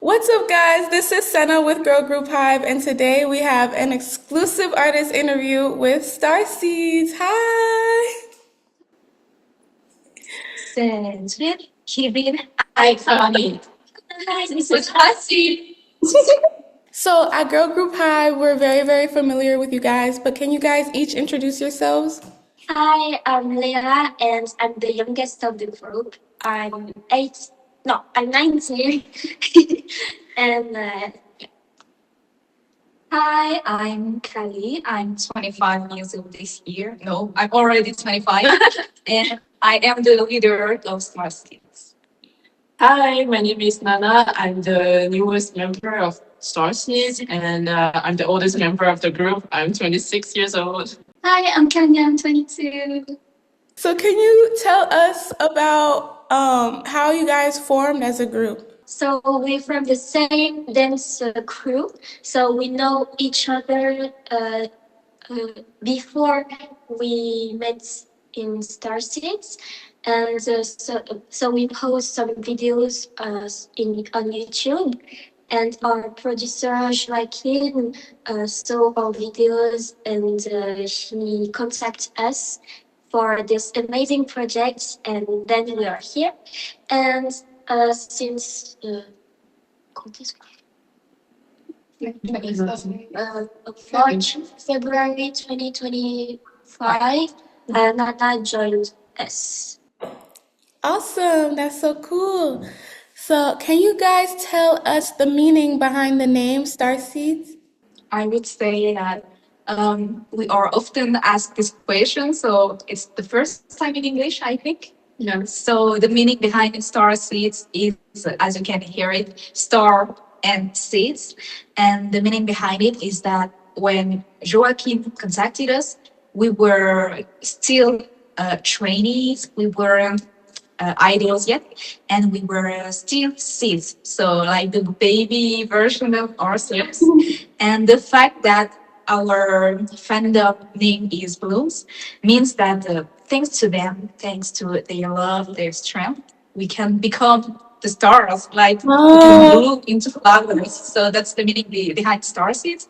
What's up, guys? This is Sena with Girl Group Hive, and today we have an exclusive artist interview with STARSEED'Z. Hi! Sensitive, keeping iconic. Hi, this is Hasi. So, at Girl Group Hive, we're very familiar with you guys, but can you guys each introduce yourselves? Hi, I'm Leila, and I'm the youngest of the group. I'm eight. No, I'm 19. and Hi, I'm Kali. I'm 25 years old this year. No, I'm already 25. And I am the leader of STARSEED'Z. Hi, my name is Nana. I'm the newest member of STARSEED'Z, and I'm the oldest member of the group. I'm 26 years old. Hi, I'm Kanya. I'm 22. So, can you tell us about how you guys formed as a group? So we're from the same dance crew. So we know each other before we met in STARSEED'Z. And so we post some videos on YouTube. And our producer, Joaquin, saw our videos and he contacted us for this amazing project. And then we are here. And since March, February 2025, Nana joined us. Awesome, that's so cool. So, can you guys tell us the meaning behind the name STARSEED'Z? I would say that we are often asked this question, so it's the first time in English, I think. Yeah. So the meaning behind STARSEED'Z is, as you can hear it, star and seeds. And the meaning behind it is that when Joaquin contacted us, we were still trainees. We weren't idols yet, and we were still seeds. So like the baby version of ourselves. And the fact that our fandom name is Blooms means that thanks to them, thanks to their love, their strength, we can become the stars, like we can bloom into flowers. So that's the meaning behind Starseeds.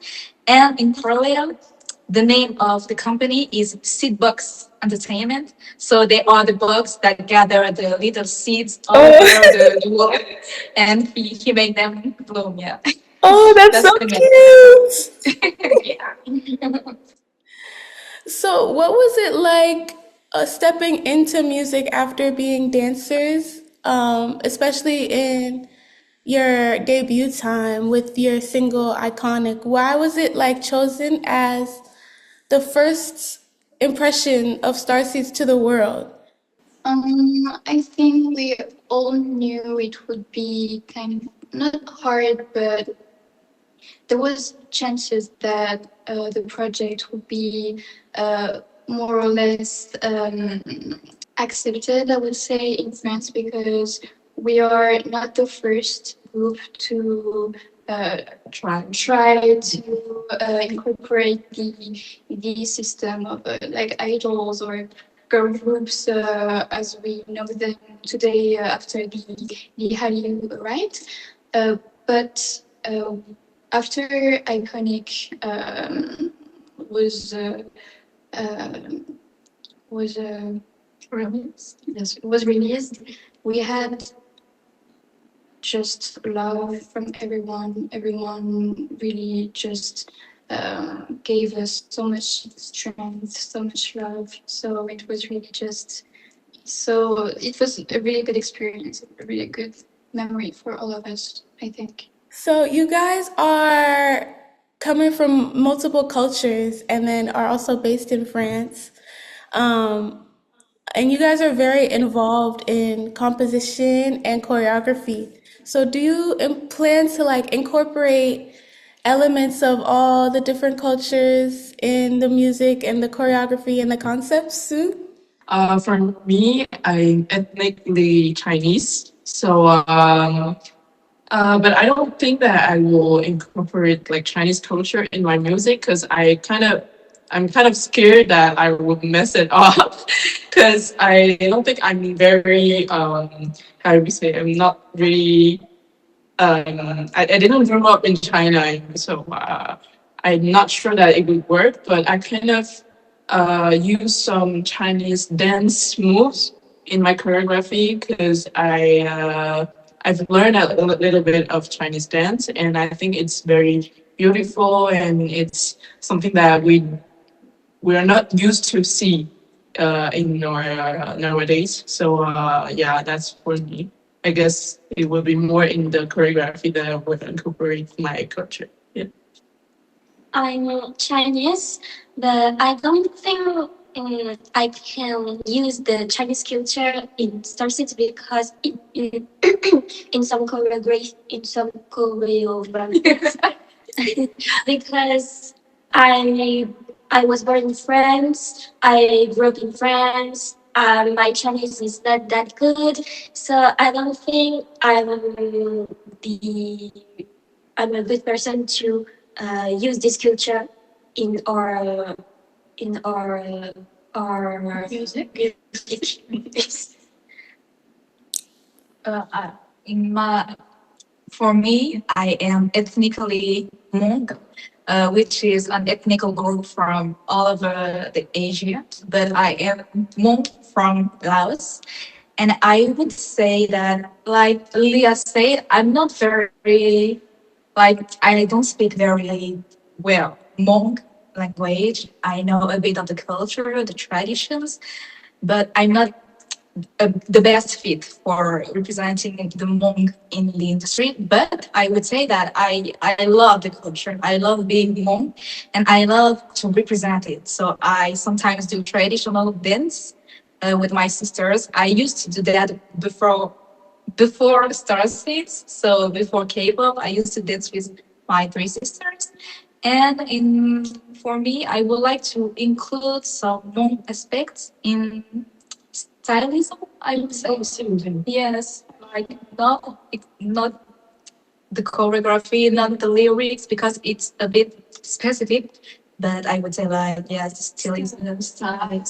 And in parallel, the name of the company is Seedbox Entertainment. So they are the bugs that gather the little seeds all over the world, and he made them bloom. Yeah. Oh, that's so the name. cute! Yeah. So, what was it like stepping into music after being dancers, especially in your debut time with your single Iconic? Why was it like chosen as the first impression of Starseeds to the world? I think we all knew it would be kind of not hard, but there was chances that the project would be more or less accepted, I would say, in France, because we are not the first group to try to incorporate the system of like idols or girl groups as we know them today after the Hallyu, right? But after Iconic was uh, was released, yes, was released, we had just love from everyone. Everyone really just gave us so much strength, so much love. So it was really just, so it was a really good experience, a really good memory for all of us, I think. So, you guys are coming from multiple cultures and then are also based in France. Um, and you guys are very involved in composition and choreography. So, do you plan to like incorporate elements of all the different cultures in the music and the choreography and the concepts soon? For me, I'm ethnically Chinese, so but I don't think that I will incorporate like Chinese culture in my music because I'm kind of scared that I would mess it up because I don't think I'm very how do we say I'm not really I didn't grow up in China, so I'm not sure that it would work. But I kind of use some Chinese dance moves in my choreography because I've learned a little bit of Chinese dance, and I think it's very beautiful, and it's something that we are not used to see in our nowadays. So yeah, that's for me. I guess it will be more in the choreography that I would incorporate my culture. Yeah. I'm Chinese, but I don't think I can use the Chinese culture in StarSeed'Z because in some choreography because I I was born in France. I grew up in France. My Chinese is not that good, so I don't think the I'm a good person to use this culture in our music. In my For me, I am ethnically Hmong, which is an ethnical group from all over the Asia. But I am Hmong from Laos, and I would say that, like Leah said, I'm not very I don't speak very well Hmong language. I know a bit of the culture, the traditions, but I'm not the best fit for representing the Hmong in the industry. But I would say that I love the culture. I love being Hmong, and I love to represent it. So I sometimes do traditional dance with my sisters. I used to do that before StarSeed'Z, so before K-pop, I used to dance with my three sisters. And for me, I would like to include some Hmong aspects in stylism, I would say. Yes, like not the choreography, not the lyrics, because it's a bit specific. But I would say like yes, stylism, style.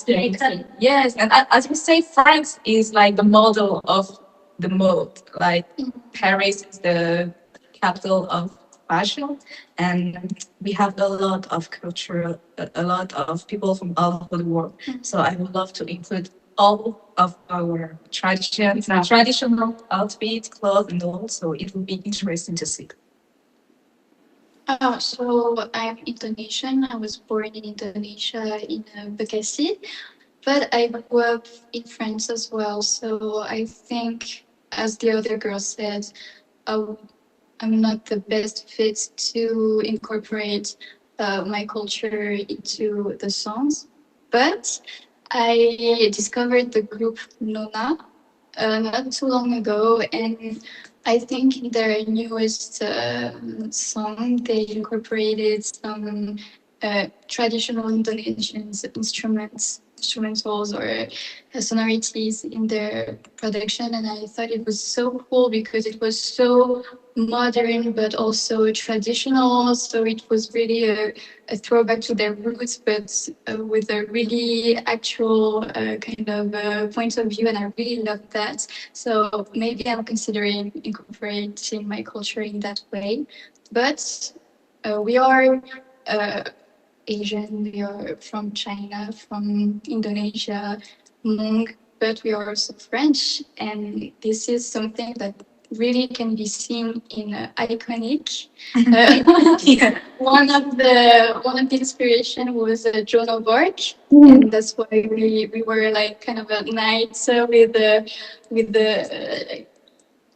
Yes, and as you say, France is like the model of the mode. Like Paris is the capital of fashion, and we have a lot of culture, a lot of people from all over the world. So I would love to include all of our traditions, traditional outfits, clothes, and all. So it would be interesting to see. So I'm Indonesian. I was born in Indonesia in Bekasi, but I grew up in France as well. So I think, as the other girl said, uh, I'm not the best fit to incorporate my culture into the songs. But I discovered the group Nona not too long ago, and I think in their newest song they incorporated some traditional Indonesian instrumentals or sonorities in their production, and I thought it was so cool because it was so modern but also traditional. So it was really a throwback to their roots, but with a really actual kind of point of view, and I really loved that. So maybe I'm considering incorporating my culture in that way. But we are uh, Asian, we are from China, from Indonesia, Hmong, but we are also French, and this is something that really can be seen in Iconic. Yeah. One of the inspiration was Joan of Arc, and that's why we were like kind of at night with the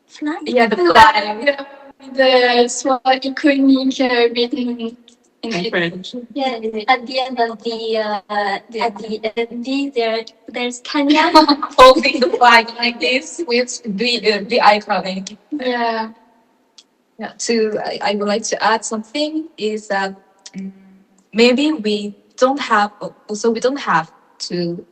flag. Yeah, the flag. Yeah, with the so iconic written in French. Yeah, at the end of at the ending there's Kenya holding the flag like this with the iconic. Yeah. Yeah, I would like to add something is that maybe we don't have to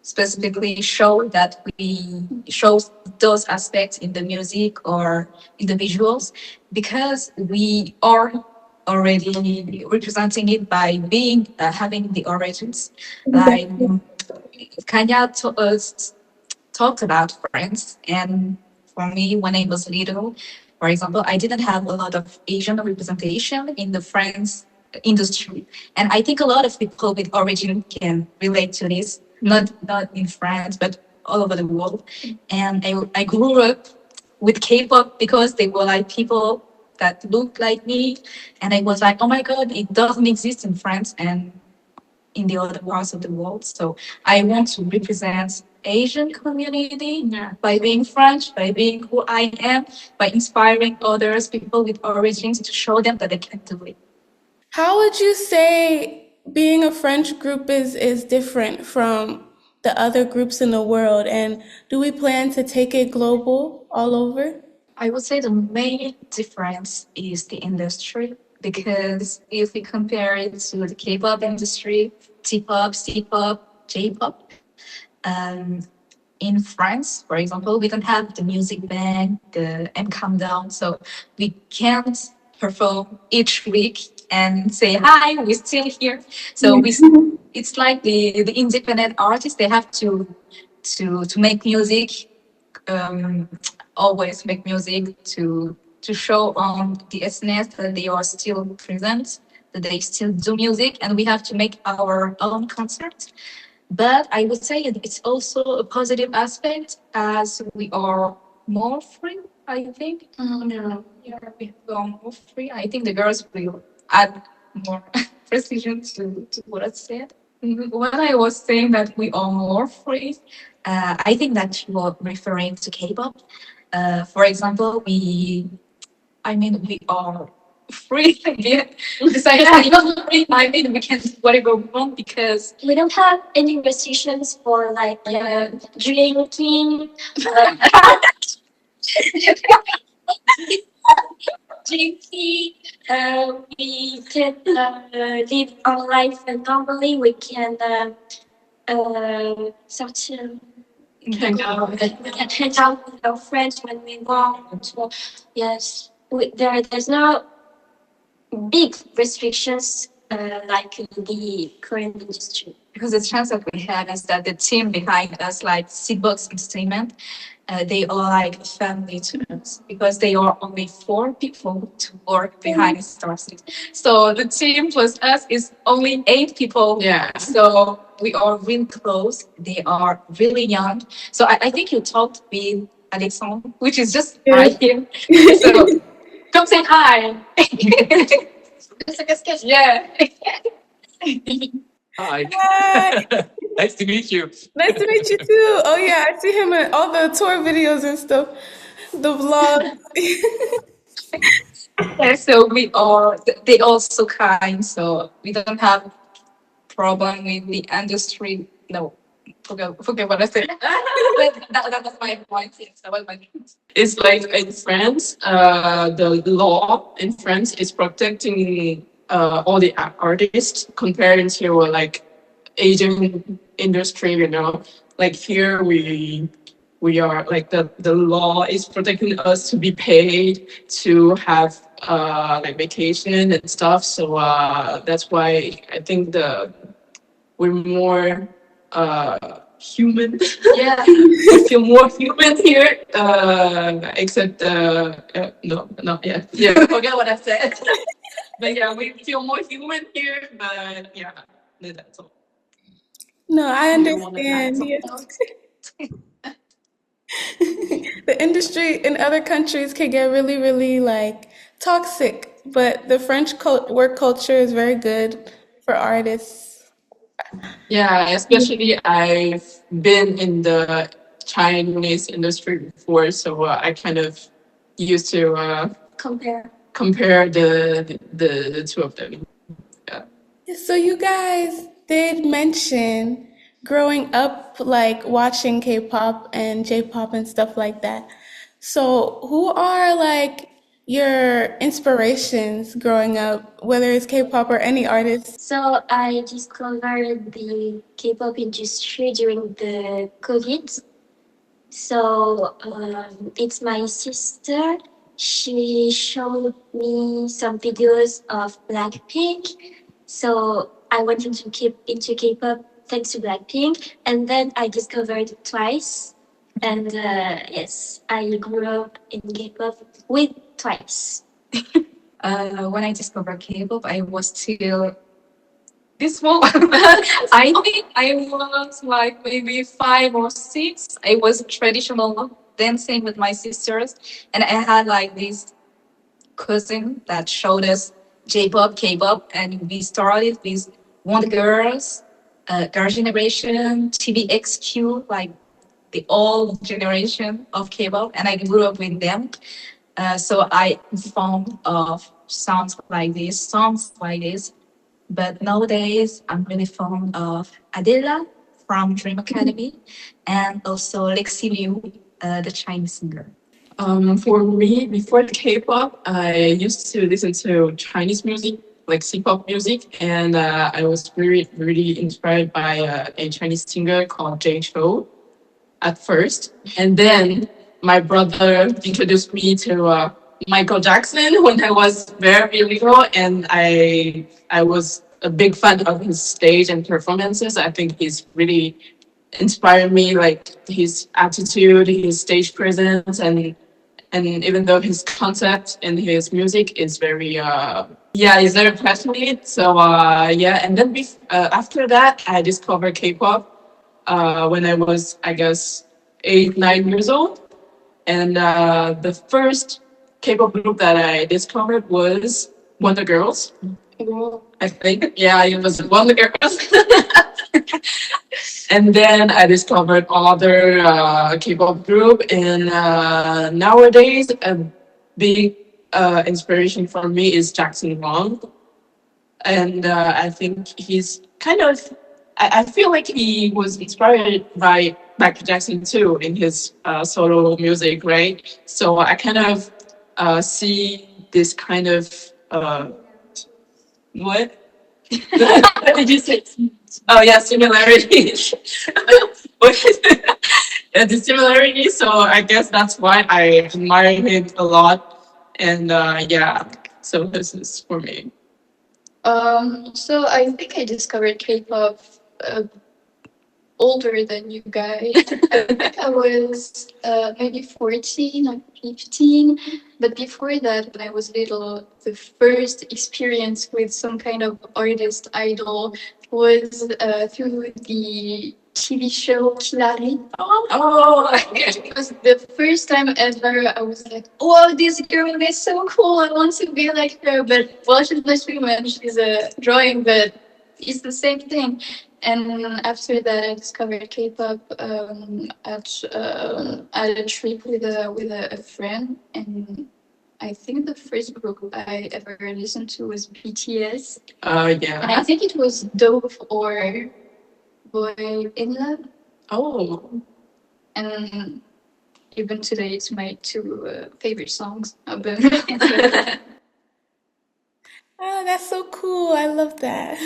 specifically show that we show those aspects in the music or in the visuals because we are already representing it by being having the origins. Like Kanya talked about friends, and for me when I was little For example, I didn't have a lot of Asian representation in the French industry, and I think a lot of people with origin can relate to this. Not in France, but all over the world. And I grew up with K-pop because they were like people that looked like me, and I was like, oh my god, it doesn't exist in France and in the other parts of the world. So I want to represent Asian community by being French, by being who I am, by inspiring others, people with origins, to show them that they can do it. How would you say being a French group is different from the other groups in the world? And do we plan to take it global all over? I would say the main difference is the industry, because if we compare it to the K-pop industry, T-pop, C-pop, J-pop, um, in France, for example, we don't have the music bank, the M countdown, so we can't perform each week and say hi, we're still here. So it's like the independent artists, they have to make music, um, always make music to show on the SNS that they are still present, that they still do music, and we have to make our own concerts. But I would say it's also a positive aspect, as we are more free, I think. Yeah, we are more free. I think the girls will add more precision to what I said. When I was saying that we are more free, I think that you are referring to K-pop. For example, we are free again. Besides, I'm not free. I mean, we can do whatever we want because We don't have any restrictions for like drinking, uh, drinking. We can live our life normally. We can sortir. Hang out. We can hang out with our friends when we want. So, yes, there's no big restrictions like in the Korean industry. because the chance that we have is that the team behind us, like Seedbox Entertainment, they are like family to us because they are only 4 people to work behind StarSeed'Z. So the team plus us is only 8 people. Yeah. So we are really close. They are really young. So I think you talked with Alexandre, which is just right here. So come say hi. Yeah. Hi. Hi. Nice to meet you. Nice to meet you too. Oh yeah, I see him in all the tour videos and stuff, the vlogs. Yeah, so they also kind, so we don't have problem with the industry. No, forget what I said. That was my point. Yes, that was my point. It's like in France, the law in France is protecting all the artists compared to like Asian industry. Like here we are like the law is protecting us to be paid to have like vacation and stuff. So that's why I think we're more human. Yeah. We feel more human here. Except no, yeah. Forget what I said. But yeah, we feel more human here. But yeah, that's all. No, I You don't wanna add understand. something Yes. else? The industry in other countries can get really, really like toxic, but the French work culture is very good for artists. Yeah, especially I've been in the Chinese industry before, so I kind of used to Compare. compare the two of them. Yeah. So you guys did mention growing up like watching K-pop and J-pop and stuff like that. So who are like your inspirations growing up, whether it's K-pop or any artist? So I discovered the K-pop industry during the COVID. So it's my sister. She showed me some videos of Blackpink. So I wanted to keep into K-pop thanks to Blackpink. And then I discovered Twice. And yes, I grew up in K-pop with Twice. When I discovered K-pop, I was still this small. I think I was like maybe 5 or 6. I was traditional dancing with my sisters, and I had like this cousin that showed us J-pop, K-pop, and we started with Wonder Girls, Girl Generation, TVXQ, like the old generation of K-pop, and I grew up with them. So I fond of songs like this. But nowadays, I'm really fond of Adela from Dream Academy, and also Lexi Liu, the Chinese singer. For me, before K-pop, I used to listen to Chinese music, like C-pop music, and I was really inspired by a Chinese singer called Jay Chou at first, and then my brother introduced me to Michael Jackson when I was very little, and I was a big fan of his stage and performances. I think he's really inspired me, like his attitude, his stage presence, and even though his concept and his music is very yeah, he's very passionate. So yeah, and then after that, I discovered K-pop when I was, I guess, 8, 9 years old. And the first K-pop group that I discovered was Wonder Girls. I think, yeah, it was Wonder Girls. And then I discovered other K-pop group, and nowadays a big inspiration for me is Jackson Wang, and I think he's kind of. I feel like he was inspired by Michael Jackson too in his solo music, right? So I kind of see this kind of what? What did you say? Oh yeah, similarities. Yeah, the similarities. So I guess that's why I admire him a lot. And yeah, so this is for me. So I think I discovered K-pop uh, older than you guys. I think I was maybe 14 or 15. But before that, when I was little, the first experience with some kind of artist idol was through the TV show Kilari. Oh, It was the first time ever I was like, "Wow, this girl is so cool! I want to be like her." But well, she's not human; she's a drawing, but it's the same thing. And after that, I discovered K-pop at a trip with a friend, and I think the first group I ever listened to was BTS, and Yeah. I think it was Dove or Boy in Love, Oh. and even today it's my two favorite songs of them. Oh, that's so cool. I love that.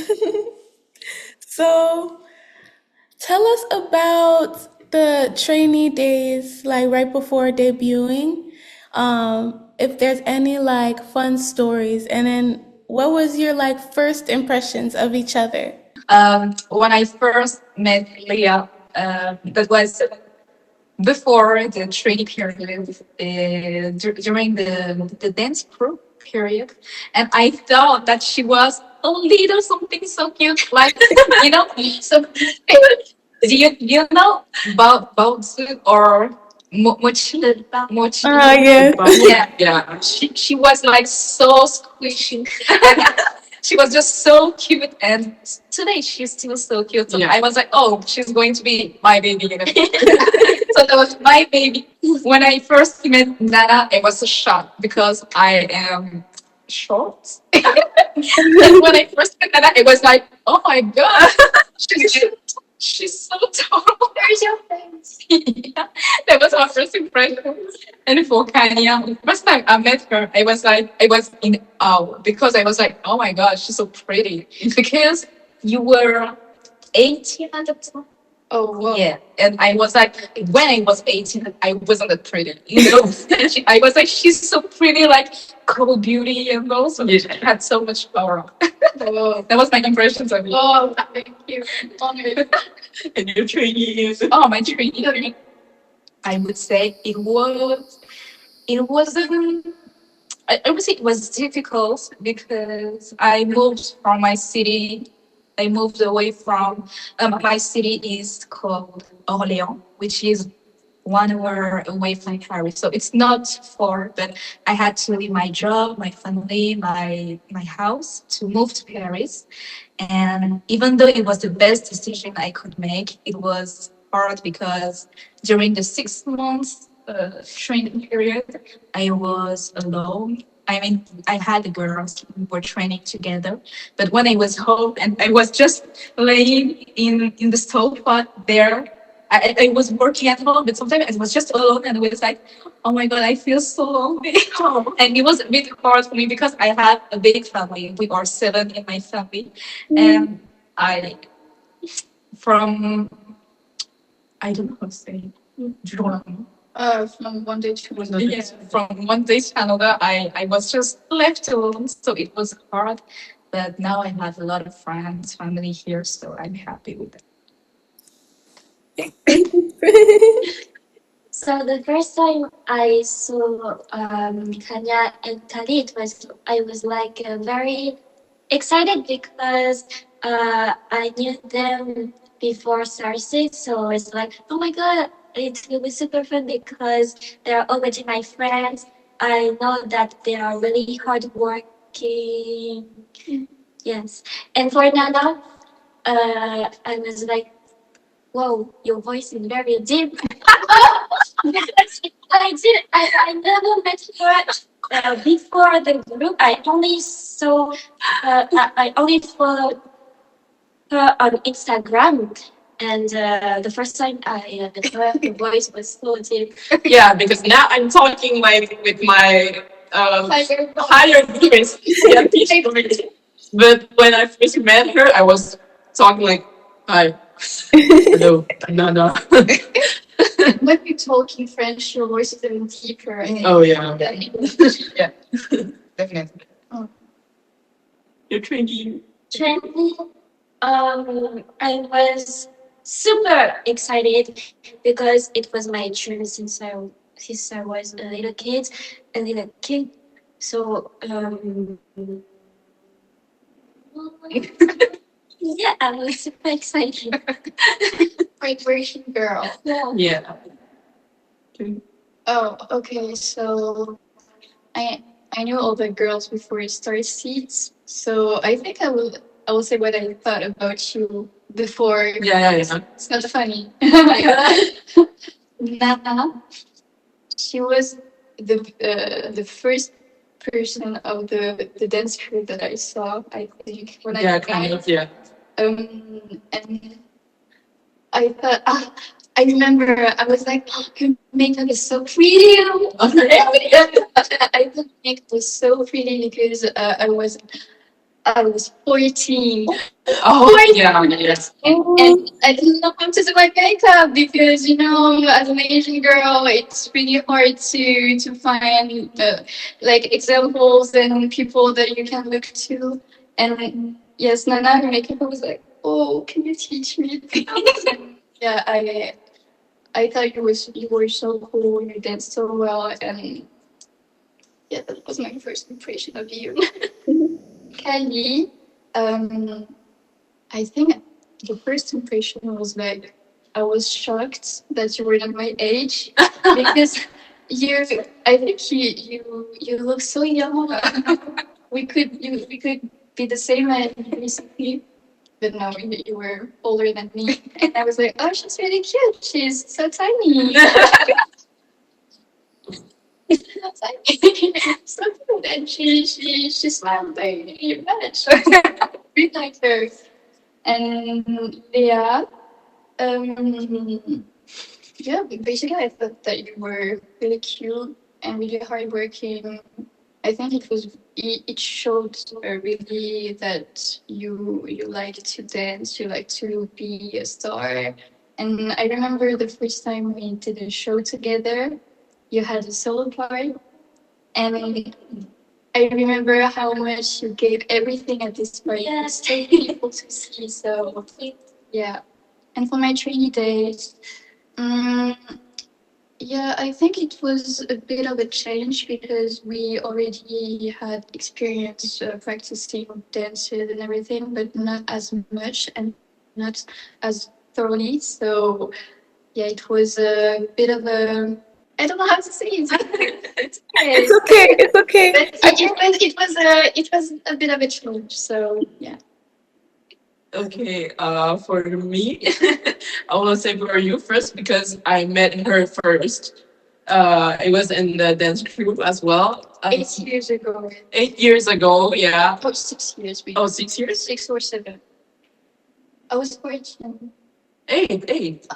So, tell us about the trainee days, like right before debuting. If there's any like fun stories, and then what was your like first impressions of each other? when I first met Leah, that was before the training period, during the dance group period, and I thought that she was a little something so cute, like so. Do you know about Baozi or Mochi? Mochi. Yes. Yeah, yeah. She was like so squishy. She was just so cute, and today she's still so cute. So Yeah. I was like, oh, she's going to be my baby. So that was my baby. When I first met Nana, it was a shock because I am short. And when I first met Nana, it was like, oh my god, she's, she's so tall. Where's your face? Yeah, that was our first impression. And for Kanya, first time I met her, I was in awe because I was like, oh my god, she's so pretty. Because you were 18 at the time. Oh, wow. Yeah, and I was like, when I was 18, I wasn't that pretty, I was like, she's so pretty, like cold beauty, and also she had so much power. Oh, That was my impressions of it. oh, thank you. Honored. And your trainee is. Oh, my trainee. I would say it wasn't. I would say it was difficult because I moved from my city. I moved away from my city is called Orléans, which is 1 hour away from Paris. So it's not far, but I had to leave my job, my family, my house to move to Paris. And even though it was the best decision I could make, it was hard because during the 6 months training period, I was alone. I mean, I had the girls who were training together, but when I was home and I was just laying in the sofa there, I was working at home, but sometimes I was just alone and I was like, oh my God, I feel so lonely. And it was a bit hard for me because I have a big family. We are 7 in my family. And I, from, I don't know how to say, from From 1 day to another. yes, from one day to another, I was just left alone. So it was hard. But now I have a lot of friends, family here, so I'm happy with it. So the first time I saw Kanya and Khalid I was like very excited because I knew them before STARSEED'Z, so it's like, oh my god, it will be super fun because they're already my friends. I know that they are really hardworking. Yes, and for Nana, I was like, whoa, your voice is very deep. I never met her before the group. I only saw I only followed her on Instagram, and the first time I met her, her voice was so deep. Yeah, because now I'm talking like with my higher voice. Yeah, pitch voice. But when I first met her, I was talking like, hi, hello, no, no. When you talk in French, your voice is even deeper. Oh, yeah. Yeah, definitely. You're training. Training, I was super excited because it was my dream since I was a little kid. So yeah, I was super excited. Vibration girl. Yeah. Yeah. Oh, okay. So I knew all the girls before it started STARSEED'Z. So I think I will say what I thought about you before. Yeah, yeah. It's not funny. Nana, she was the first person of the dance crew that I saw. I think when Yeah, I kind of, yeah. and I thought, I remember I was like, oh, her makeup is so pretty. I thought makeup was so pretty because I was 14. Oh, yeah, yes. And I didn't know how to do my makeup because as an Asian girl, it's really hard to find like examples and people that you can look to. And yes, Nana, her makeup, I was like, oh, can you teach me? Yeah, I thought you were so cool. You danced so well, and yeah, that was my first impression of you. Kelly, I think the first impression was like I was shocked that you were not my age because I think you look so young. We could be the same age basically, but no, you were older than me, and I was like, oh, she's really cute. She's so tiny. So tiny. So cute, and she smiled very much. We liked her. And yeah, yeah, basically, I thought that you were really cute and really hardworking. I think it showed really that you like to dance, you like to be a star. And I remember the first time we did a show together, you had a solo part, and I remember how much you gave everything at this part. Yes. It's so beautiful to see. So yeah, and for my trainee days, um, Yeah, I think it was a bit of a challenge because we already had experience practicing dances and everything, but not as much and not as thoroughly. So yeah, it was a bit of a, I don't know how to say it. It's okay. It's okay. It's But okay. it was a bit of a challenge. So yeah. Okay, for me, I will say for you first because I met her first. It was in the dance group as well. 8 years ago. 8 years ago, yeah. Oh, 6 years. Oh, 6 years? 6 or 7. I was 14. Eight.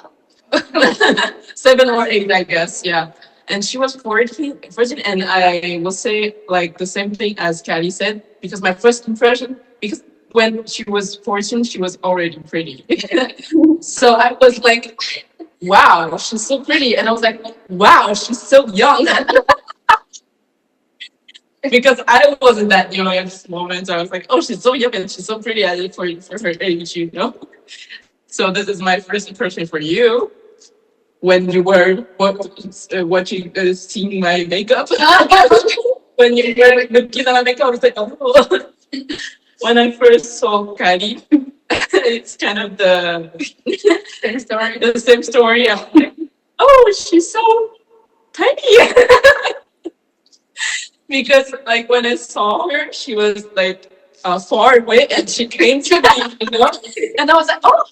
7 or 8, I guess. Yeah. And she was 14, and I will say like the same thing as Callie said because my first impression, because when she was 14, she was already pretty. So I was like, wow, she's so pretty. And I was like, wow, she's so young. Because I wasn't that young at this moment. So I was like, oh, she's so young and she's so pretty at it for her age, you know? So this is my first impression for you. When you were watching, seeing my makeup. When you were looking at my makeup, I was like, oh. When I first saw Kylie, it's kind of the Same story. the same story. I'm like, oh, she's so tiny. Because like when I saw her, she was like far away, and she came to me, you know, and I was like, oh,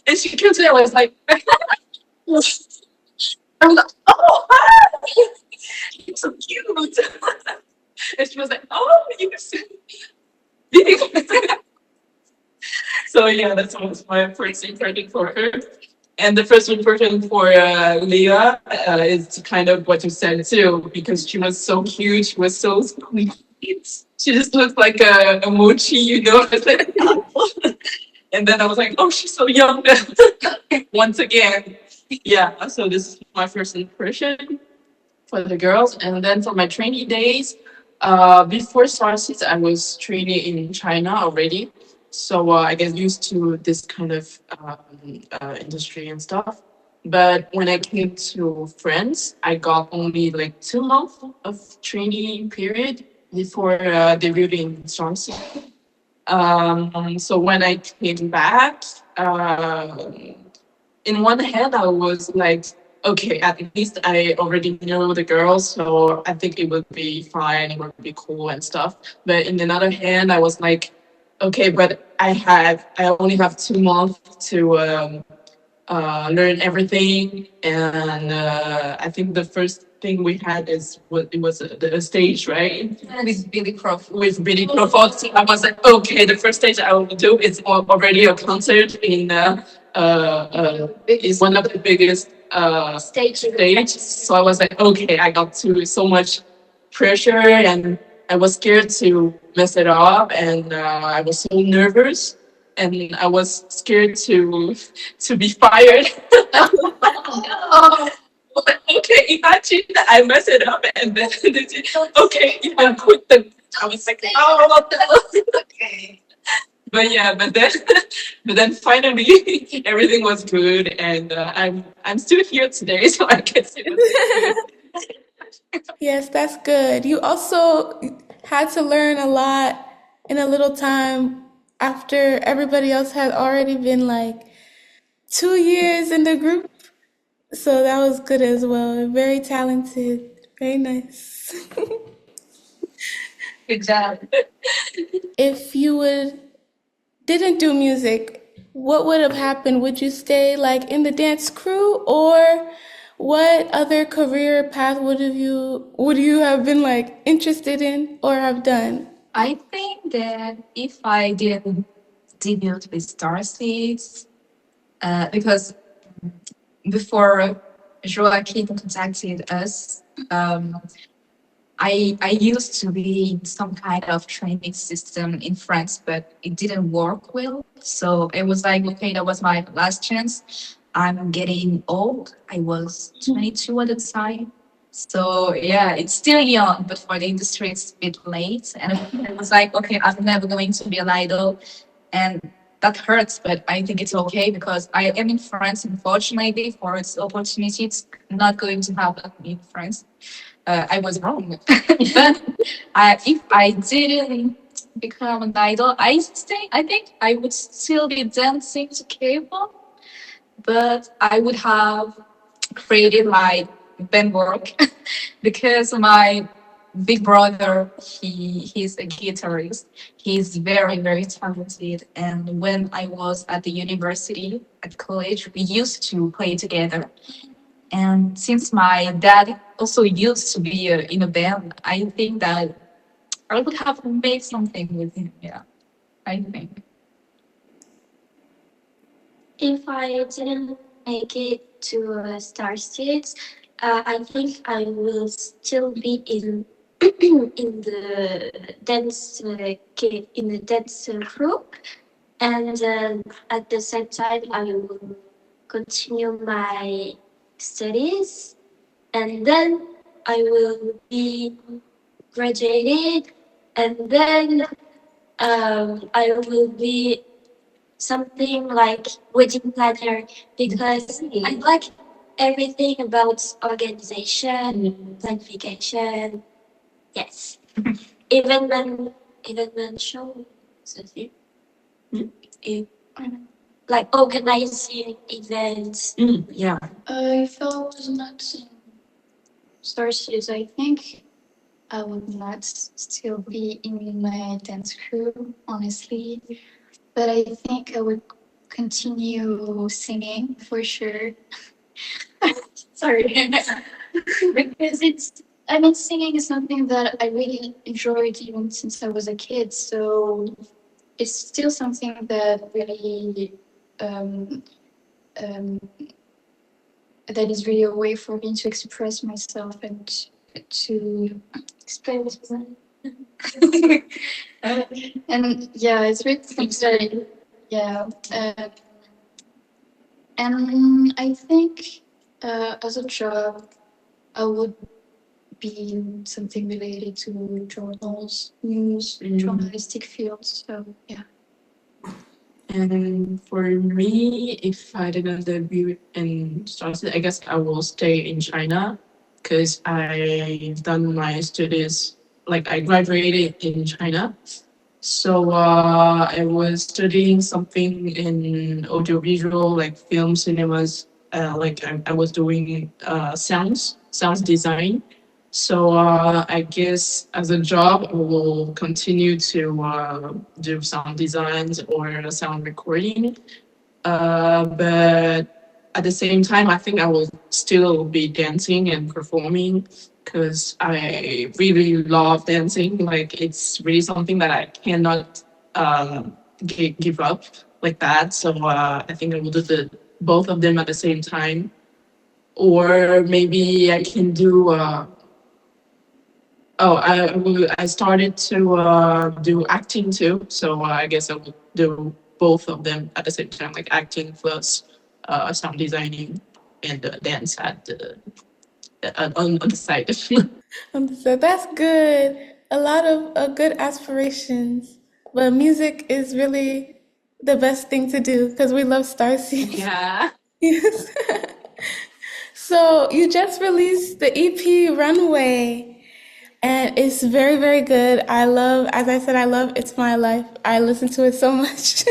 and she came to me. I was like, I was like, oh, hi, you're so cute. And she was like, oh, you're so big. So yeah, that was my first impression for her. And the first impression for Leah is kind of what you said too, because she was so cute. She was so sweet. She just looked like a mochi, you know. It's like, and then I was like, oh, she's so young. Once again, yeah. So this is my first impression for the girls. And then for my trainee days, before STARSEED'Z, I was training in China already. So I get used to this kind of industry and stuff. But when I came to France, I got only like 2 months of training period before debuting STARSEED'Z. So when I came back, in one hand, I was like, okay, at least I already know the girls, so I think it would be fine, it would be cool and stuff. But in another hand, I was like, okay, but I only have 2 months to learn everything, and I think the first thing we had is what it was the stage, right? With Billy Crawford. With Billy Crawford. So I was like, okay, the first stage I will do is already a concert in is one of the biggest stage. So I was like, okay, I got to so much pressure, and I was scared to mess it up, and I was so nervous, and I was scared to be fired. Okay, imagine that I mess it up and then they say, okay, you can quit the. I was like, oh, okay. But yeah, but then finally everything was good, and I'm still here today, so I guess it was good. Yes, that's good. You also had to learn a lot in a little time after everybody else had already been like 2 years in the group. So that was good as well. Very talented. Very nice. Good job. If you would didn't do music, what would have happened? Would you stay like in the dance crew, or what other career path would you have been like interested in or have done? I think that if I didn't debut with STARSEED'Z, because before Joaquin contacted us, I used to be in some kind of training system in France, but it didn't work well. So it was like, okay, that was my last chance. I'm getting old. I was 22 at the time. So yeah, it's still young, but for the industry, it's a bit late. And it was like, okay, I'm never going to be an idol. And that hurts, but I think it's okay because I am in France. Unfortunately, for its opportunity, it's not going to happen in France. I was wrong, but if I didn't become an idol, I think I would still be dancing to K-pop, but I would have created my band work because my big brother he's a guitarist. He's very talented, and when I was at the university at college, we used to play together. And since my dad also used to be in a band, I think that I would have made something with him. Yeah, I think. If I didn't make it to STARSEED'Z, I think I will still be in in the dance group, and at the same time I will continue my studies, and then I will be graduated, and then I will be something like wedding planner because I like everything about organization, planification. Yes, even when show, if, like organizing events. Yeah. If I was not in STARSEED'Z, I think I would not still be in my dance crew, honestly. But I think I would continue singing for sure. Sorry. Because I mean, singing is something that I really enjoyed even since I was a kid. So it's still something that really, um, um, that is really a way for me to express myself and to explain myself. Uh, and yeah, it's really something. Yeah. And I think as a job, I would be in something related to journals, news, journalistic fields. So yeah. And for me, if I didn't debut in Starseed, I guess I will stay in China because I've done my studies, like I graduated in China. So I was studying something in audiovisual, like film, cinemas. I was doing sounds design. So I guess as a job, I will continue to do sound designs or sound recording. But at the same time, I think I will still be dancing and performing because I really love dancing. Like it's really something that I cannot give up like that. So I think I will do both of them at the same time. Or maybe I can do. I started to do acting too. So I guess I will do both of them at the same time, like acting plus sound designing and dance on the side. So that's good. A lot of good aspirations. But music is really the best thing to do because we love Starseeds. Yeah. Yes. So you just released the EP Runway, and it's very, very good. As I said, I love It's My Life. I listen to it so much.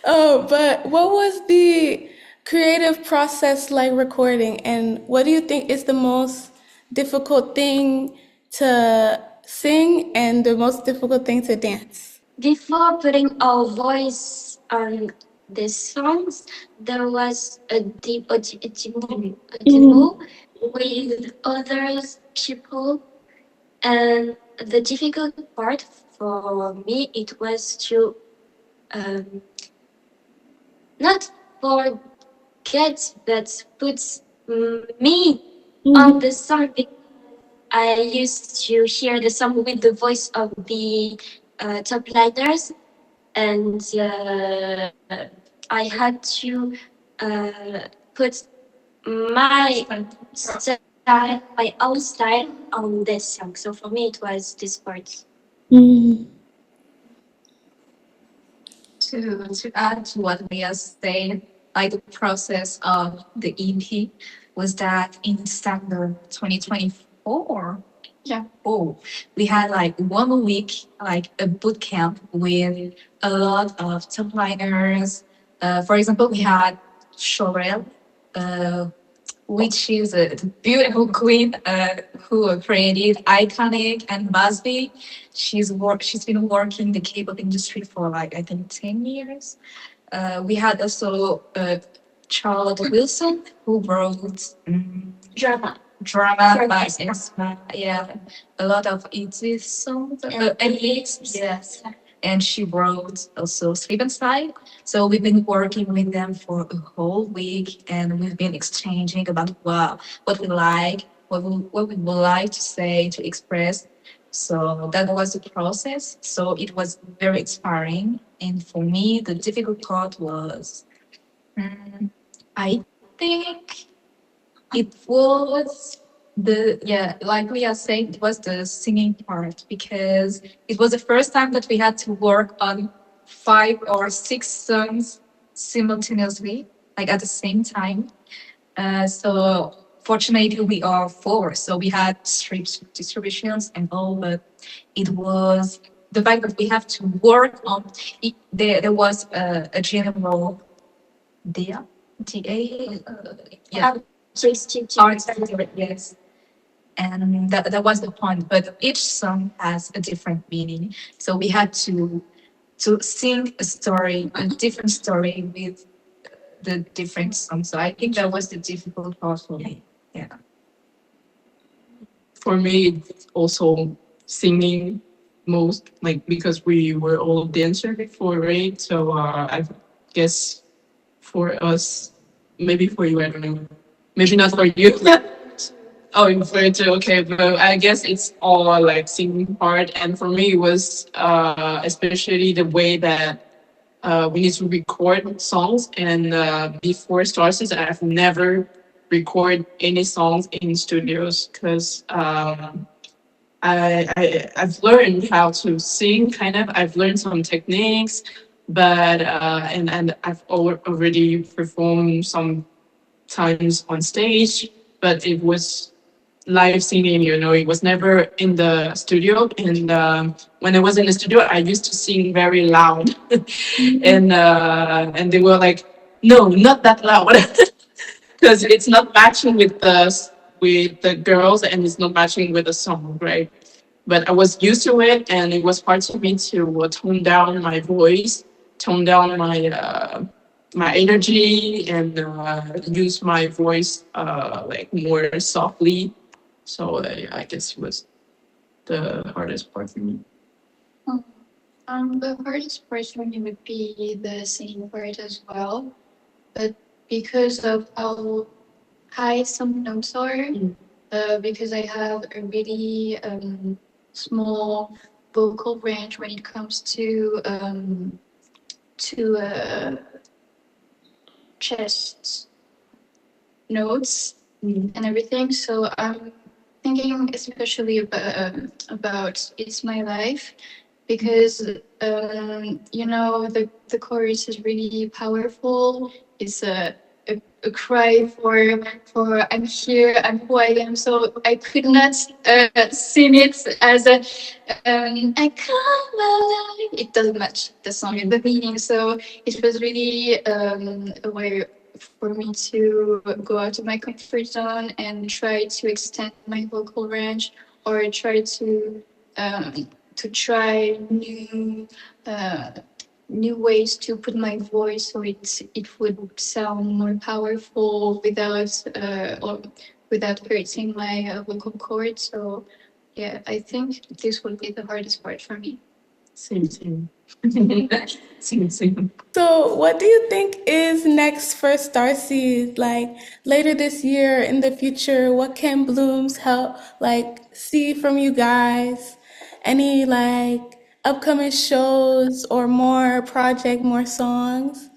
Oh, but what was the creative process like recording, and what do you think is the most difficult thing to sing and the most difficult thing to dance? Before putting our voice on the songs, there was a demo with other people, and the difficult part for me it was to um, not forget but put me on the song. I used to hear the song with the voice of the top liners, and I had to put my style, my own style on this song. So for me, it was this part. To add to what we are saying, like the process of the EP was that in December 2024. Yeah. Oh, we had like 1 week, like a boot camp with a lot of top liners. For example, we had Chorel, uh, which is a beautiful queen who created Iconic and Busby. She's been working the K-pop industry for like I think 10 years. We had also Charlotte Wilson who wrote drama by Esma. Yeah, a lot of Itzy songs. Yes. And she wrote also Sleep Inside. So we've been working with them for a whole week, and we've been exchanging about what we like, what we would like to say, to express. So that was the process. So it was very inspiring. And for me, the difficult part was, I think it was like we are saying, it was the singing part because it was the first time that we had to work on 5 or 6 songs simultaneously, like at the same time. So fortunately, we are four, so we had strips distributions and all, but it was the fact that we have to work on it. There was a general DA, DA, yeah, art director, yes. And that was the point. But each song has a different meaning. So we had to sing a story, a different story with the different songs. So I think that was the difficult part for me. Yeah. For me, it's also singing most, like because we were all dancer before, right? So I guess for us, maybe for you, I don't know, maybe not for you. Oh, for you too. Okay, but I guess it's all like singing part, and for me, it was especially the way that we need to record songs. And before STARSEED'Z, I've never record any songs in studios because I've learned how to sing. Kind of, I've learned some techniques, but and I've already performed some times on stage, but it was live singing, it was never in the studio. And when I was in the studio, I used to sing very loud. And they were like, no, not that loud. Because it's not matching with the girls, and it's not matching with the song, right? But I was used to it, and it was hard for me to tone down my voice, tone down my energy, and use my voice like more softly. So I guess it was the hardest part for me. The hardest part for me would be the singing part as well, but because of how high some notes are, because I have a really small vocal range when it comes to chest notes and everything. So I'm thinking especially about It's My Life because the chorus is really powerful. It's a cry for I'm here, I'm who I am. So I could not sing it as a I come alive. It doesn't match the song and the meaning. So it was really a way for me to go out of my comfort zone and try to extend my vocal range or try new ways to put my voice so it would sound more powerful without hurting my vocal cord. So yeah, I think this will be the hardest part for me. Same. Same. So, what do you think is next for Starseed? Like later this year, in the future, what can Blooms help like see from you guys? Any like upcoming shows or more project, more songs?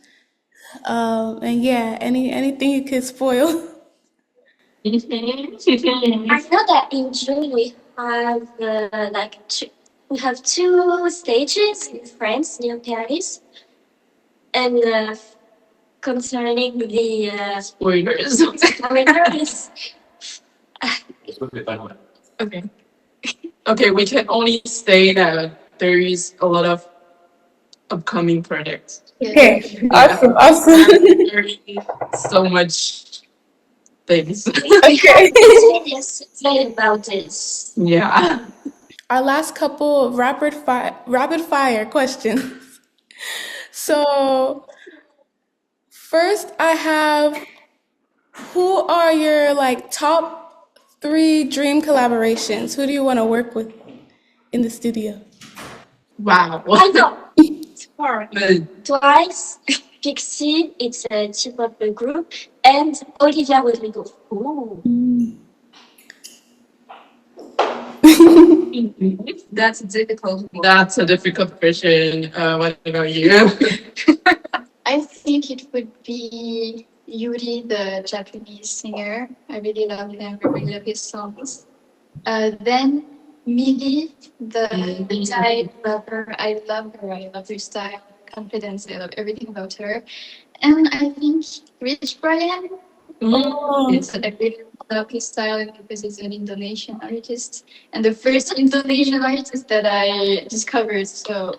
And yeah, anything you could spoil. I know that in June we have we have two stages in France near Paris. And concerning the Spoilers. spoilers, Okay. Okay, we can only say that there is a lot of upcoming projects. Okay, Yeah. awesome, awesome. There is so much things. Okay. it's really excited about this. Yeah. Our last couple of rapid fire questions. So first, I have, who are your like top three dream collaborations? Who do you want to work with in the studio? Wow. I know. Four. But Twice, Pixie, it's a T-pop group, and Olivia Rodrigo. Ooh. That's a difficult one. that's a difficult question. What about you? I think it would be Yuri, the Japanese singer. I really love him. I really love his songs. Then Millie, the Thai rapper. I love her. I love her style, confidence. I love everything about her. And I think Rich Brian. Oh, It's I really love his style because he's an Indonesian artist and the first Indonesian artist that I discovered. So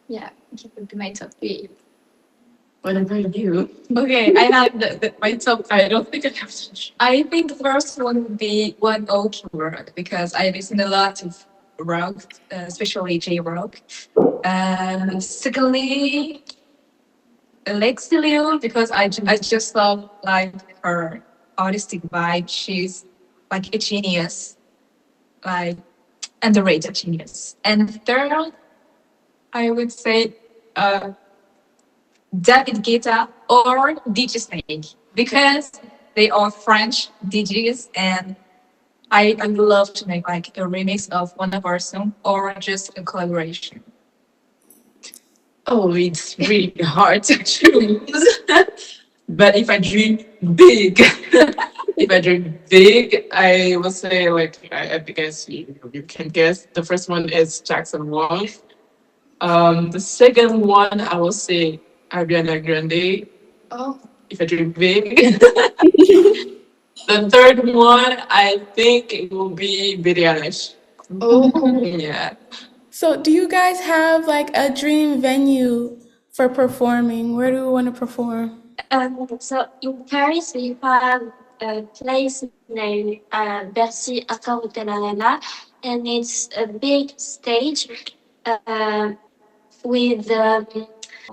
yeah, he would be my top three. What about you? Okay, I have my top. I don't think I have to. I think the first one would be One Ok Rock because I listen a lot of rock, especially J rock. Secondly, Lexi Liu because I just love like her artistic vibe. She's like a genius, like underrated genius. And third, I would say David Guetta or DJ Snake because they are French DJs and I would love to make like a remix of one of our songs or just a collaboration. Oh, it's really hard to choose. But if I dream big, if I dream big, I will say like I guess you can guess. The first one is Jackson Wang. The second one I will say Ariana Grande. Oh, If I dream big. The third one I think it will be Billie Eilish. oh, Yeah. so do you guys have like a dream venue for performing? Where do you want to perform? So in Paris, we have a place named Bercy Accor Hotel Arena, and it's a big stage uh, with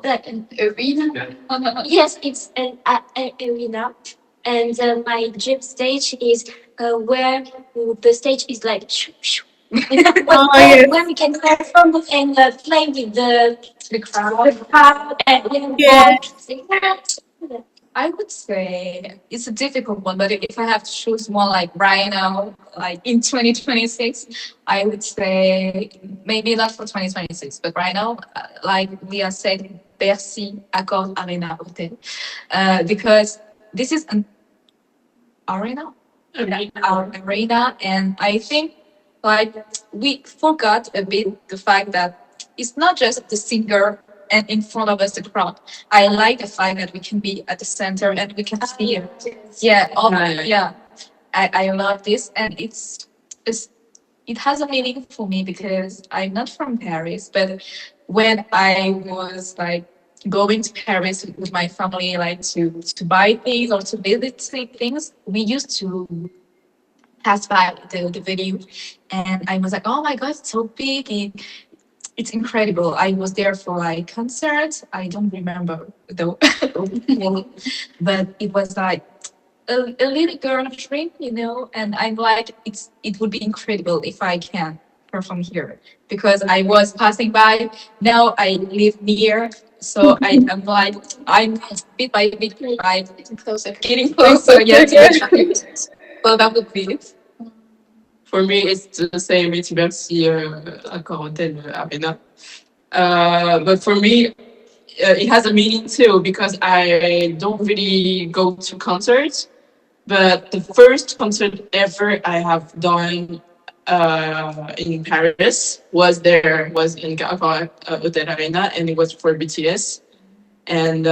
like an arena. yes, it's an arena, and my dream stage is where the stage is like Oh, yes. where we can perform and play with the crowd and Yeah. walk. I would say it's a difficult one, but if I have to choose one like right now, like in 2026, I would say maybe not for 2026, but right now, like Leah said, Bercy Accor Arena Hotel. Because this is an arena, our arena, and I think like we forgot a bit the fact that it's not just the singer and in front of us the crowd. I like the fact that we can be at the center and we can see it. Yeah, yeah. I love this, and it has a meaning for me because I'm not from Paris, but when I was like going to Paris with my family, like to buy things or to visit things, we used to pass by the venue, and I was like, oh my god, it's so big. It's incredible. I was there for like concerts. I don't remember though, but it was like a little girl dream, and I'm like, it would be incredible if I can perform here because I was passing by. Now I live near, so I'm like, I'm bit by bit by Closer. getting closer. Yes, so that would be it. For me, it's the same. It's Bercy Accor Hotel Arena. But for me, it has a meaning too because I don't really go to concerts. But the first concert ever I have done in Paris was in Accor Hotel Arena, and it was for BTS. and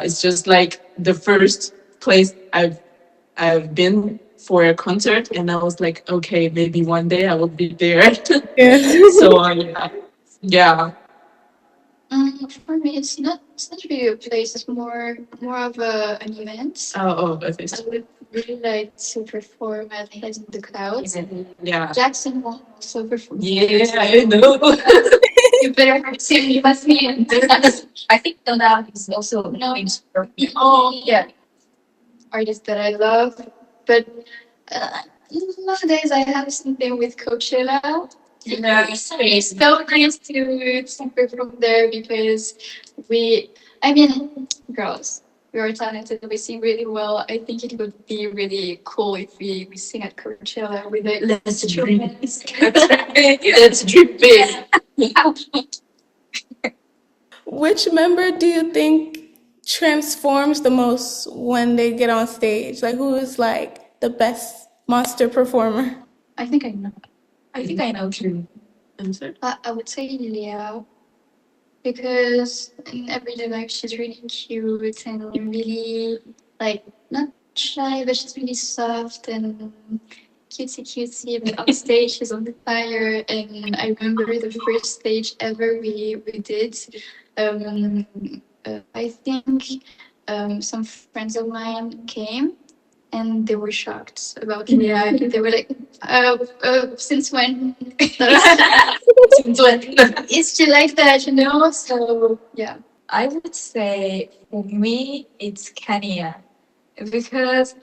it's just like the first place I've been for a concert, and I was like, okay, maybe one day I will be there. Yes. So yeah. For me, it's not really a place. It's more of an event. Oh, okay. I would really like to perform at Heads in the Clouds. Yeah. Jackson will also perform. Yeah, I know. You better sing. You must be in. I think Donna is also No. named for Oh yeah, artists that I love, but nowadays I have something with Coachella. Yeah. It's so nice to perform there because I mean, girls, we are talented, we sing really well. I think it would be really cool if we sing at Coachella with the Let's dream. Let's dream big. Which member do you think transforms the most when they get on stage? Like, who is like the best monster performer? I think I know. I think I know too. Answer. I would say Leah because in everyday life she's really cute and really like not shy, but she's really soft and cutesy. But on stage she's on fire. And I remember the first stage ever we did. I think some friends of mine came and they were shocked about Leah. They were like, since when? Since when? Is she like that, you know? So, yeah. I would say for me it's Kenya because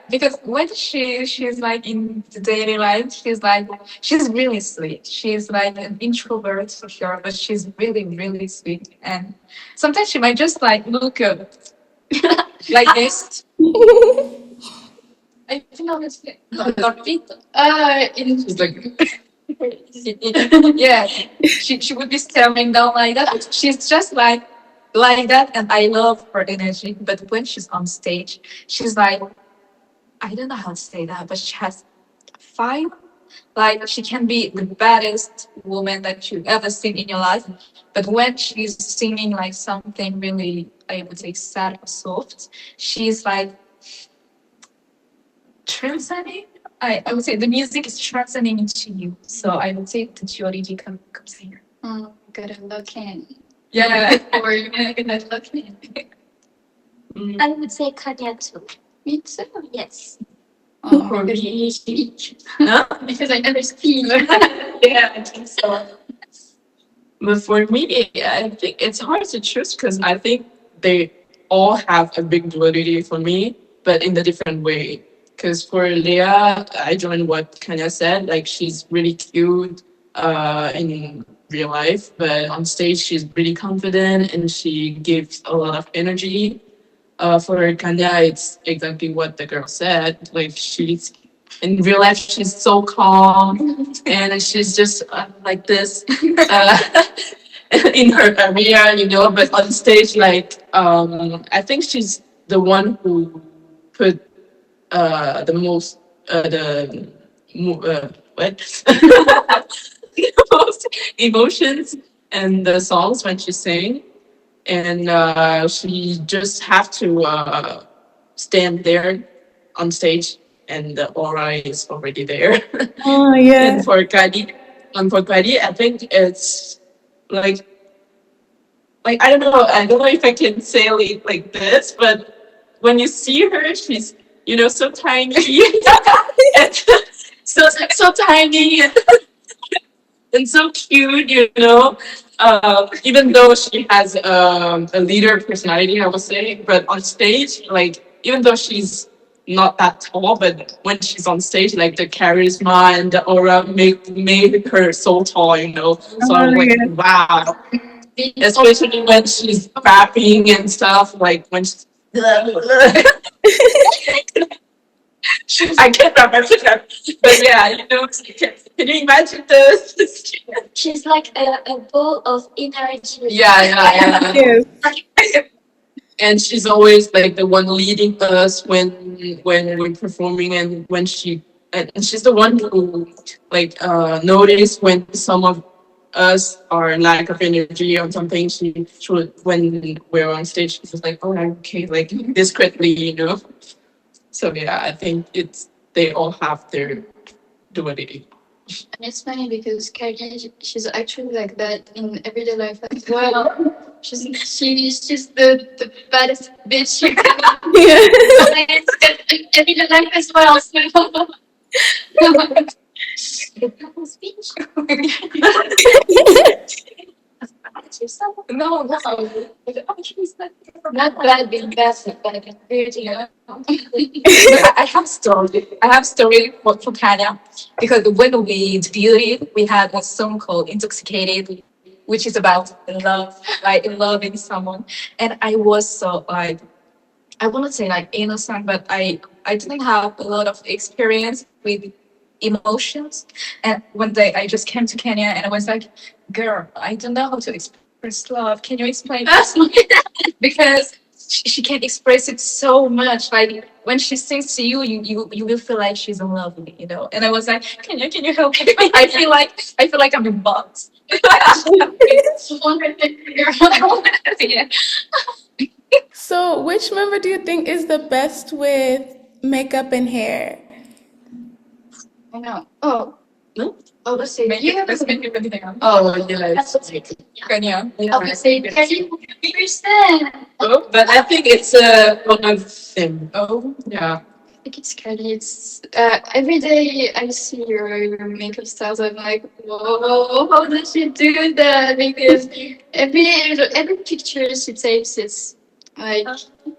because when she's like in the daily life, she's really sweet. She's like an introvert for sure, but she's really sweet. And sometimes she might just like look like this. I think I was not fit. She's like, Yeah, she would be staring down like that. She's just like that, and I love her energy. But when she's on stage, she's like, I don't know how to say that, but she has fire. Like she can be the baddest woman that you've ever seen in your life, but when she's singing like something really, I would say, sad or soft, she's like transcending. I would say the music is transcending into you. So I would say the Georgie comes here. Gotta look in. Yeah. Or you're gonna look in. I would say Kanya too. Me too. Yes. for Because me. you speak. Huh? Because I never speak. Yeah, I think so. But for me, I think it's hard to choose because I think they all have a big validity for me, but in a different way. Because for Leah, I joined what Kanya said. Like she's really cute in real life, but on stage she's really confident and she gives a lot of energy. For Kanya, it's exactly what the girl said. Like she's in real life, she's so calm and she's just like this uh, in her career, you know. But on stage, like I think she's the one who put the most what the most emotions in the songs when she sang, and she just have to stand there on stage, and the aura is already there. Oh, And yeah. for Kadi, I think it's like I don't know if I can say it like this, but when you see her, she's so tiny, and so tiny and so cute, even though she has a leader personality, I would say, but on stage, like, even though she's not that tall, but when she's on stage, like, the charisma and the aura made her so tall. So I Oh, was like, yeah. wow. Especially when she's rapping and stuff, like, when she's... I can't remember that. But yeah, can you imagine this? She's like a ball of energy. Yeah. Yes. And she's always like the one leading us when we're performing, and she's the one who like notice when some of us our lack of energy or something, she would, when we're on stage, she was like, "Oh, I'm okay," like discreetly, you know. So yeah, I think it's they all have their duality. And it's funny because Carrie, she's actually like that in everyday life as well. She's the baddest bitch you can Yeah. find in everyday life as well. So. Speech. No, no. Not bad being best, but weird, you know. I have story. I have story for Kenya because when we debuted, we had a song called "Intoxicated," which is about love, like loving someone. And I was so like I wouldn't say like innocent, but I didn't have a lot of experience with emotions. And one day I just came to Kenya and I was like, "Girl, I don't know how to express love. Can you explain this?" Because she can express it so much. Like when she sings to you, you will feel like she's in love with you, you know. And I was like, can you help me? I feel like I'm in box. Yeah. So, which member do you think is the best with makeup and hair? I know. Oh, No? oh, let's say you have Let's a. make everything up. Oh, yeah, it's like, Kenya. I would say Carrie 50%. Oh, but I think it's one of them. oh, Yeah. I think it's Kelly. It's every day I see your makeup styles. I'm like, whoa, how does she do that? Because every picture she takes, it's like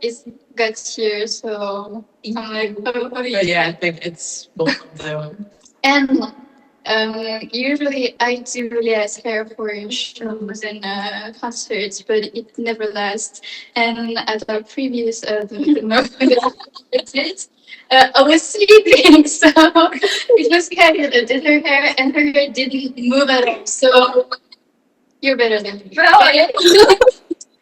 it's got tears. So I'm like, oh, But yeah, I think it's both of them. and usually I do Julia's hair for shows and concerts, but it never lasts. And at our previous no, I was sleeping, so it was Kelly that did her hair, and her hair didn't move at all. So you're better than me.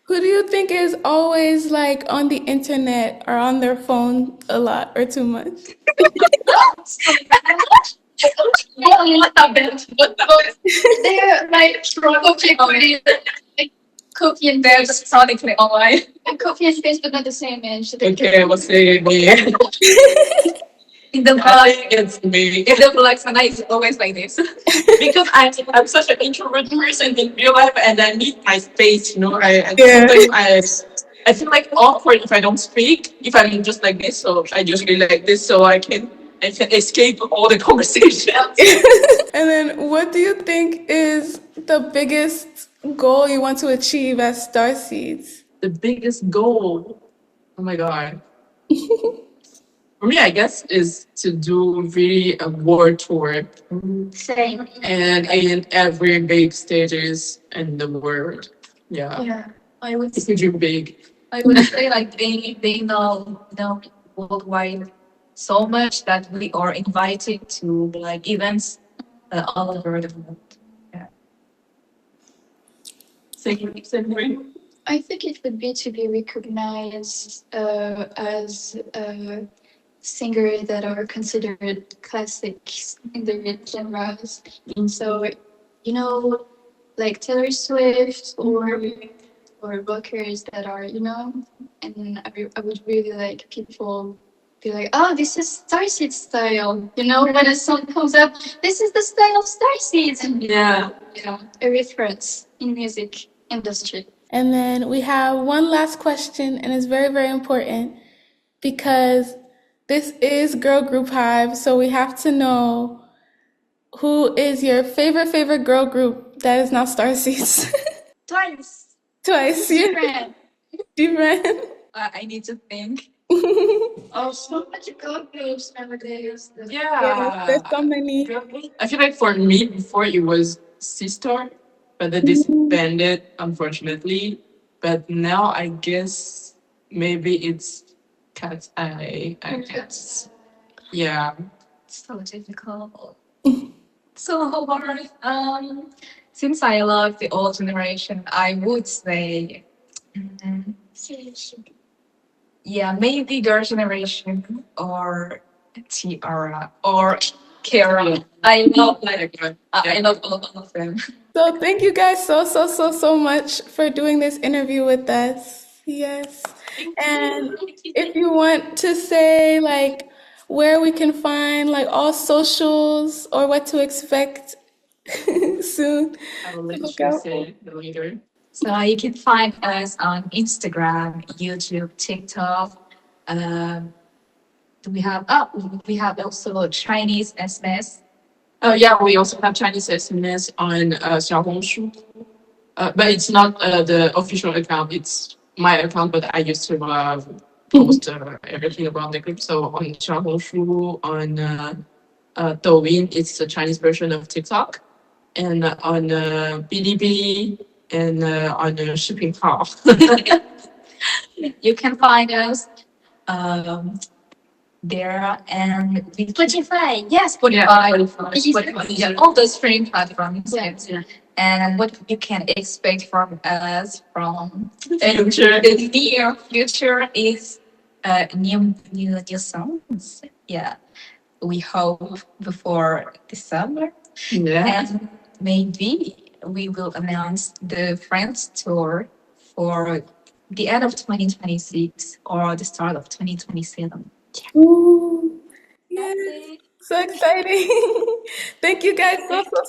Who do you think is always like on the internet or on their phone a lot or too much? what happened? They're like cookie and They're just sonically online. cookie and face, but not the same age. Okay, I will say me. In the I vlog, think it's me. in the vlog, Sana is always like this. Because I'm such an introvert person in real life and I need my space, you know. Yeah. Sometimes I feel like awkward if I don't speak, if I'm just like this, so I usually like this so I can escape all the conversations. And then, what do you think is the biggest goal you want to achieve as Starseeds? The biggest goal, oh my god. For me, I guess, is to do really a world tour Same. and in every big stages in the world. Yeah. Yeah, I would If you dream big. I would say like they know worldwide so much that we are invited to like events all over the world. Yeah. Same. I think it would be to be recognized as singers that are considered classics in their genres. So, you know, like Taylor Swift or rockers that are, you know, and I would really like people be like, oh, this is Starseed style. You know, when a song comes up, this is the style of Starseed. And, Yeah. you know, a reference in music industry. And then we have one last question, and it's very, very important because this is Girl Group Hive, so we have to know who is your favorite girl group that is not Starseeds. Twice. Twice, yeah. Different. Different. I need to think. Oh, so much girl groups nowadays. Yeah, there's so many. I feel like for me before it was Sister, but they disbanded unfortunately. But now I guess maybe it's Cat's Eye. I guess. Yeah. So difficult. So hard. Since I love the old generation, I would say, mm, yeah, maybe Girl Generation or Tiara or Carol. I love I love all of them. So thank you guys so much for doing this interview with us. Yes. And if you want to say like where we can find like all socials or what to expect soon I will to let look you out for. say it later. So you can find us on Instagram, YouTube, TikTok. Um, we have also Chinese SMS. Yeah, we also have Chinese SMS on Xiaohongshu. But it's not the official account. It's my account, but I used to post everything about the group. So on Xiaohongshu, on Douyin, it's the Chinese version of TikTok, and on Bilibili, and on 视频号. You can find us there and we Spotify. yes, Yeah, Spotify, yeah, all the streaming platforms. Yeah. And what you can expect from us from future. the near future is new songs. Yeah, we hope before December. Yeah. And maybe we will announce the France tour for the end of 2026 or the start of 2027. Ooh, yes. That's it. So exciting. Thank you guys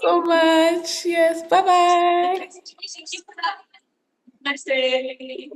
so much. Yes. Bye bye. Thank you for that. Nice day.